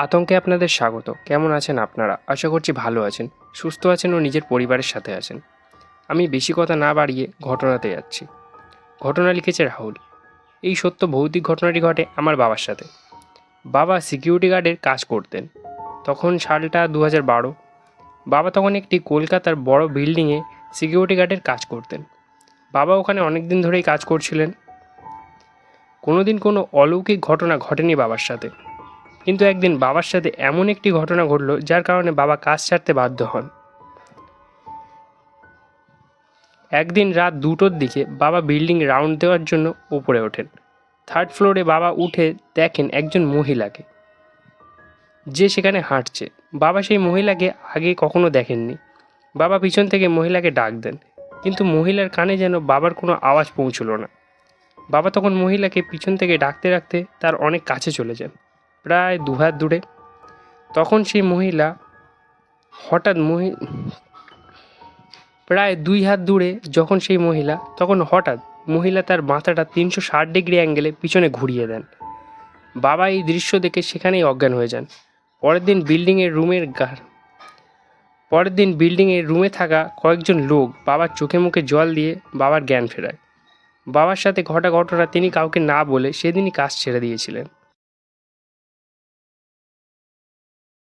আতঙ্কে আপনাদের স্বাগত। কেমন আছেন আপনারা? আশা করছি ভালো আছেন, সুস্থ আছেন ও নিজের পরিবারের সাথে আছেন। আমি বেশি কথা না বাড়িয়ে ঘটনাতে যাচ্ছি। ঘটনা লিখেছে রাহুল। এই সত্য ভৌতিক ঘটনাটি ঘটে আমার বাবার সাথে। বাবা সিকিউরিটি গার্ডের কাজ করতেন। তখন সালটা 2012। বাবা তখন একটি কলকাতার বড় বিল্ডিংয়ে সিকিউরিটি গার্ডের কাজ করতেন। বাবা ওখানে অনেক দিন ধরেই কাজ করছিলেন। কোনোদিন কোনো অলৌকিক ঘটনা ঘটেনি বাবার সাথে, কিন্তু একদিন বাবার সাথে এমন একটি ঘটনা ঘটল যার কারণে বাবা কাজ ছাড়তে বাধ্য হন। একদিন রাত 2টোর দিকে বাবা বিল্ডিং রাউন্ড দেওয়ার জন্য ওপরে ওঠেন। 3rd ফ্লোরে বাবা উঠে দেখেন একজন মহিলাকে, যে সেখানে হাঁটছে। বাবা সেই মহিলাকে আগে কখনো দেখেননি। বাবা পিছন থেকে মহিলাকে ডাক দেন, কিন্তু মহিলার কানে যেন বাবার কোনো আওয়াজ পৌঁছলো না। বাবা তখন মহিলাকে পিছন থেকে ডাকতে ডাকতে তার অনেক কাছে চলে যান, প্রায় 2 হাত দূরে। তখন সেই মহিলা হঠাৎ প্রায় 2 হাত দূরে যখন সেই মহিলা, তখন হঠাৎ মহিলা তার মাথাটা 360 ডিগ্রি অ্যাঙ্গেলে পিছনে ঘুরিয়ে দেন। বাবা এই দৃশ্য দেখে সেখানেই অজ্ঞান হয়ে যান। পরের দিন বিল্ডিংয়ের রুমে থাকা কয়েকজন লোক বাবার চোখে মুখে জল দিয়ে বাবার জ্ঞান ফেরায়। বাবার সাথে ঘটা ঘটনা তিনি কাউকে না বলে সেদিনই কাজ ছেড়ে দিয়েছিলেন।